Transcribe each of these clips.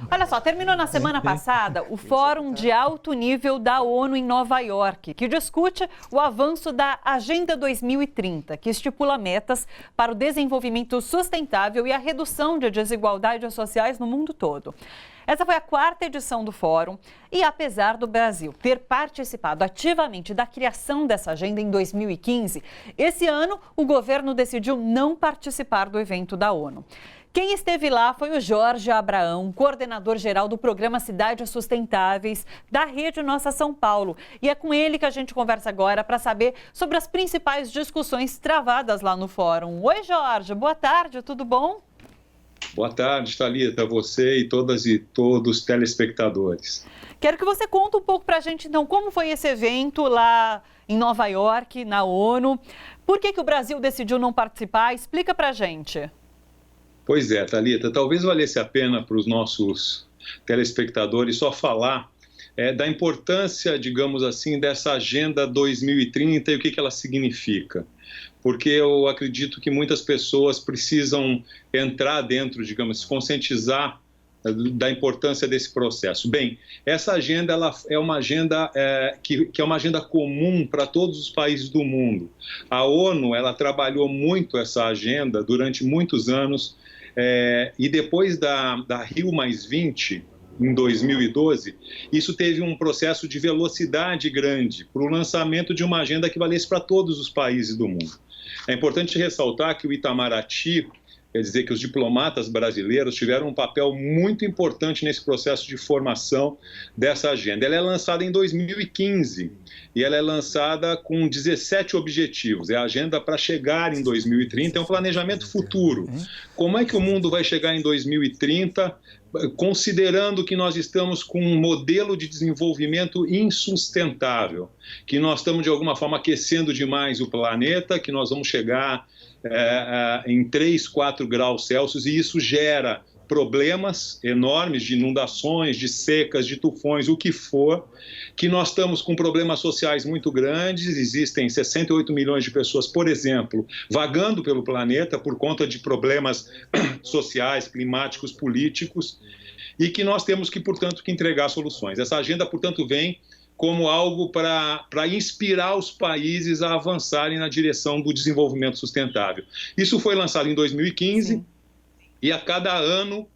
Olha só, terminou na semana passada o Fórum de Alto Nível da ONU em Nova York, que discute o avanço da Agenda 2030, que estipula metas para o desenvolvimento sustentável e a redução de desigualdades sociais no mundo todo. Essa foi a 4ª edição do Fórum e, apesar do Brasil ter participado ativamente da criação dessa agenda em 2015, esse ano o governo decidiu não participar do evento da ONU. Quem esteve lá foi o Jorge Abraão, coordenador-geral do programa Cidades Sustentáveis da Rede Nossa São Paulo. E é com ele que a gente conversa agora para saber sobre as principais discussões travadas lá no fórum. Oi, Jorge, boa tarde, tudo bom? Boa tarde, Thalita, você e todas e todos os telespectadores. Quero que você conte um pouco para a gente, então, como foi esse evento lá em Nova York, na ONU. Por que o Brasil decidiu não participar? Explica para a gente. Pois é, Thalita, talvez valesse a pena para os nossos telespectadores só falar da importância, digamos assim, dessa Agenda 2030 e o que ela significa. Porque eu acredito que muitas pessoas precisam entrar dentro, digamos, se conscientizar da importância desse processo. Bem, essa agenda ela é uma agenda que é uma agenda comum para todos os países do mundo. A ONU ela trabalhou muito essa agenda durante muitos anos e depois da Rio+20, em 2012, isso teve um processo de velocidade grande para o lançamento de uma agenda que valesse para todos os países do mundo. É importante ressaltar que o Itamaraty, quer dizer que os diplomatas brasileiros tiveram um papel muito importante nesse processo de formação dessa agenda. Ela é lançada em 2015 e ela é lançada com 17 objetivos. É a agenda para chegar em 2030, é um planejamento futuro. Como é que o mundo vai chegar em 2030, considerando que nós estamos com um modelo de desenvolvimento insustentável, que nós estamos de alguma forma aquecendo demais o planeta, que nós vamos chegar em 3, 4 graus Celsius, e isso gera problemas enormes de inundações, de secas, de tufões, o que for, que nós estamos com problemas sociais muito grandes, existem 68 milhões de pessoas, por exemplo, vagando pelo planeta por conta de problemas sociais, climáticos, políticos, e que nós temos que, portanto, que entregar soluções. Essa agenda, portanto, vem como algo para inspirar os países a avançarem na direção do desenvolvimento sustentável. Isso foi lançado em 2015. Sim. E a cada ano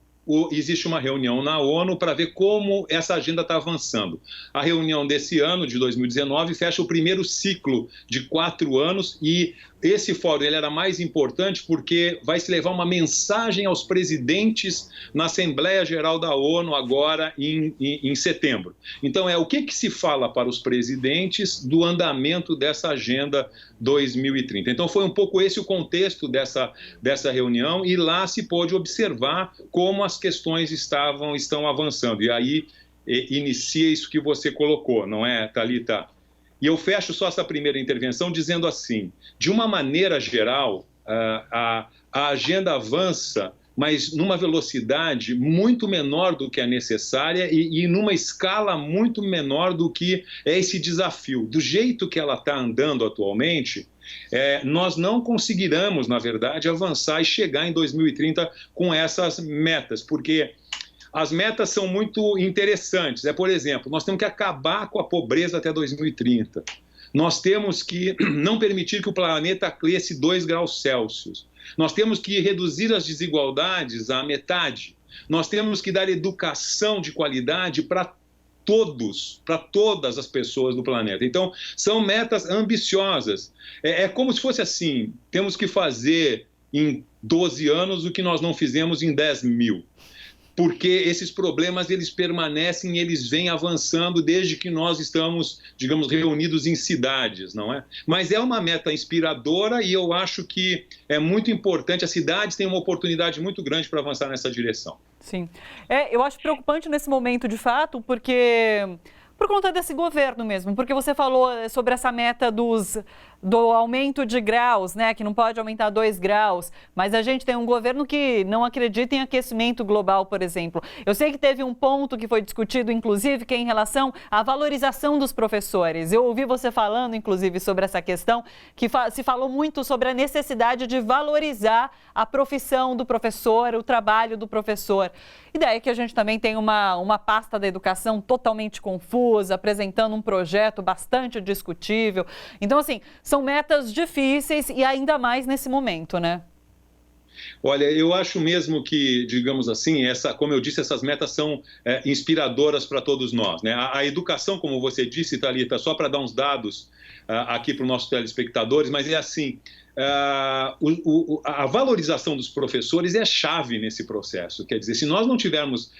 existe uma reunião na ONU para ver como essa agenda está avançando. A reunião desse ano, de 2019, fecha o primeiro ciclo de 4 anos e esse fórum ele era mais importante porque vai se levar uma mensagem aos presidentes na Assembleia Geral da ONU agora em setembro. Então, o que se fala para os presidentes do andamento dessa Agenda 2030. Então, foi um pouco esse o contexto dessa reunião e lá se pôde observar como as questões estão avançando. E aí inicia isso que você colocou, não é, Thalita? E eu fecho só essa primeira intervenção dizendo assim, de uma maneira geral, a agenda avança, mas numa velocidade muito menor do que é necessária e numa escala muito menor do que é esse desafio. Do jeito que ela está andando atualmente, nós não conseguiremos, na verdade, avançar e chegar em 2030 com essas metas, porque as metas são muito interessantes. Por exemplo, nós temos que acabar com a pobreza até 2030. Nós temos que não permitir que o planeta aqueça 2 graus Celsius. Nós temos que reduzir as desigualdades à metade. Nós temos que dar educação de qualidade para todas as pessoas do planeta. Então, são metas ambiciosas. É como se fosse assim, temos que fazer em 12 anos o que nós não fizemos em 10 mil. Porque esses problemas, eles permanecem, eles vêm avançando desde que nós estamos, digamos, reunidos em cidades, não é? Mas é uma meta inspiradora e eu acho que é muito importante, as cidades têm uma oportunidade muito grande para avançar nessa direção. Sim. Eu acho preocupante nesse momento, de fato, porque Por conta desse governo mesmo, porque você falou sobre essa meta do aumento de graus, né, que não pode aumentar 2 graus, mas a gente tem um governo que não acredita em aquecimento global, por exemplo. Eu sei que teve um ponto que foi discutido, inclusive, que é em relação à valorização dos professores. Eu ouvi você falando, inclusive, sobre essa questão, que se falou muito sobre a necessidade de valorizar a profissão do professor, o trabalho do professor. E daí que a gente também tem uma pasta da educação totalmente confusa, apresentando um projeto bastante discutível. Então, assim, são metas difíceis e ainda mais nesse momento, né? Olha, eu acho mesmo que, digamos assim, como eu disse, essas metas são inspiradoras para todos nós, né? A educação, como você disse, Thalita, só para dar uns dados aqui para os nossos telespectadores, mas é assim, a valorização dos professores é a chave nesse processo. Quer dizer, se nós não tivermos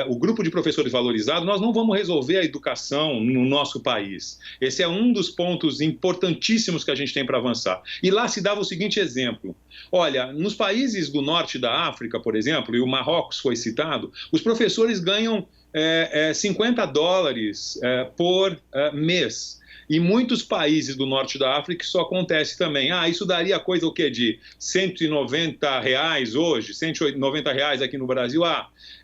o grupo de professores valorizado, nós não vamos resolver a educação no nosso país. Esse é um dos pontos importantíssimos que a gente tem para avançar. E lá se dava o seguinte exemplo. Olha, nos países do norte da África, por exemplo, e o Marrocos foi citado, os professores ganham $50 por mês. Em muitos países do norte da África isso acontece também. Isso daria coisa o quê? De R$190 hoje, R$190 aqui no Brasil?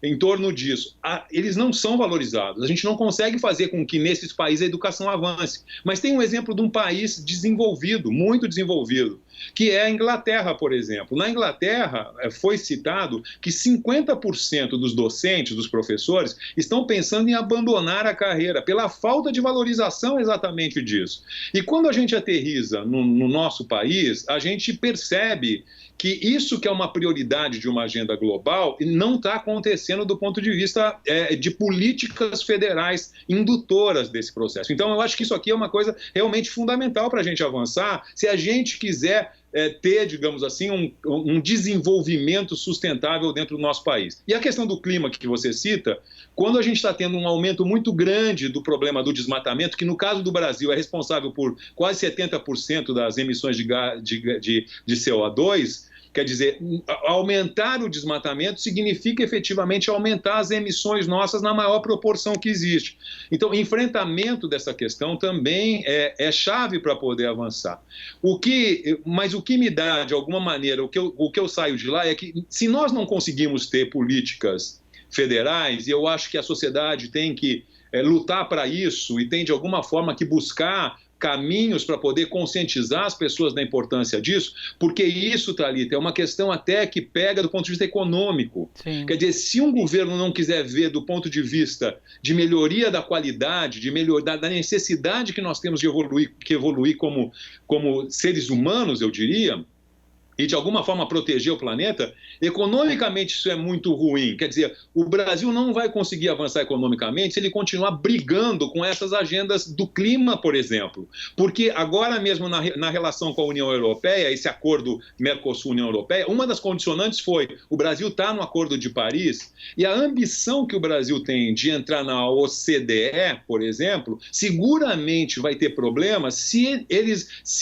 Em torno disso. Eles não são valorizados. A gente não consegue fazer com que nesses países a educação avance. Mas tem um exemplo de um país desenvolvido, muito desenvolvido, que é a Inglaterra, por exemplo. Na Inglaterra, foi citado que 50% dos docentes, dos professores, estão pensando em abandonar a carreira, pela falta de valorização exatamente disso. E quando a gente aterriza no nosso país, a gente percebe que isso que é uma prioridade de uma agenda global não está acontecendo do ponto de vista de políticas federais indutoras desse processo. Então, eu acho que isso aqui é uma coisa realmente fundamental para a gente avançar, se a gente quiser ter, digamos assim, um desenvolvimento sustentável dentro do nosso país. E a questão do clima que você cita, quando a gente está tendo um aumento muito grande do problema do desmatamento, que no caso do Brasil é responsável por quase 70% das emissões de CO2, quer dizer, aumentar o desmatamento significa efetivamente aumentar as emissões nossas na maior proporção que existe. Então, enfrentamento dessa questão também é chave para poder avançar. Mas o que me dá, de alguma maneira, o que eu saio de lá é que se nós não conseguimos ter políticas federais, e eu acho que a sociedade tem que lutar para isso e tem, de alguma forma, que buscar caminhos para poder conscientizar as pessoas da importância disso, porque isso, Thalita, é uma questão até que pega do ponto de vista econômico. Sim. Quer dizer, se um governo não quiser ver do ponto de vista de melhoria da qualidade, da necessidade que nós temos de evoluir como seres humanos, eu diria, e de alguma forma proteger o planeta, economicamente isso é muito ruim. Quer dizer, o Brasil não vai conseguir avançar economicamente se ele continuar brigando com essas agendas do clima, por exemplo. Porque agora mesmo na relação com a União Europeia, esse acordo Mercosul-União Europeia, uma das condicionantes foi o Brasil está no Acordo de Paris e a ambição que o Brasil tem de entrar na OCDE, por exemplo, seguramente vai ter problemas se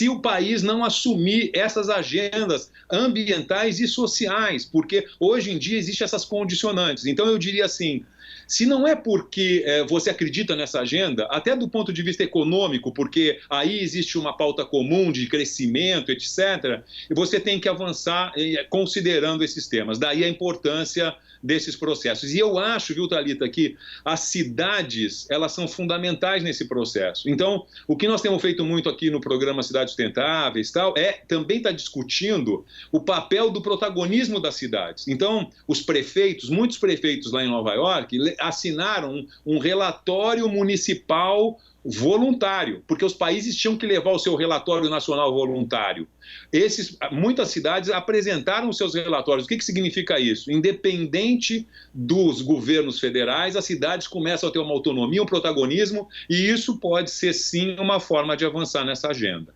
o país não assumir essas agendas ambientais e sociais, porque hoje em dia existem essas condicionantes. Então eu diria assim, se não é porque você acredita nessa agenda, até do ponto de vista econômico, porque aí existe uma pauta comum de crescimento, etc., você tem que avançar considerando esses temas. Daí a importância desses processos. E eu acho, viu, Thalita, que as cidades, elas são fundamentais nesse processo. Então, o que nós temos feito muito aqui no programa Cidades Sustentáveis também está discutindo o papel do protagonismo das cidades. Então, muitos prefeitos lá em Nova York assinaram um relatório municipal voluntário, porque os países tinham que levar o seu relatório nacional voluntário. Muitas cidades apresentaram seus relatórios. O que significa isso? Independente dos governos federais, as cidades começam a ter uma autonomia, um protagonismo, e isso pode ser, sim, uma forma de avançar nessa agenda.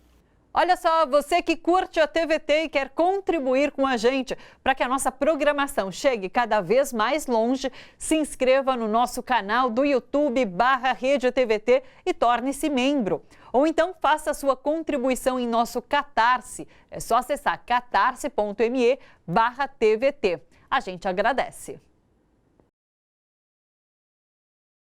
Olha só, você que curte a TVT e quer contribuir com a gente para que a nossa programação chegue cada vez mais longe, se inscreva no nosso canal do YouTube /Rede TVT e torne-se membro. Ou então faça a sua contribuição em nosso Catarse. É só acessar catarse.me/TVT. A gente agradece.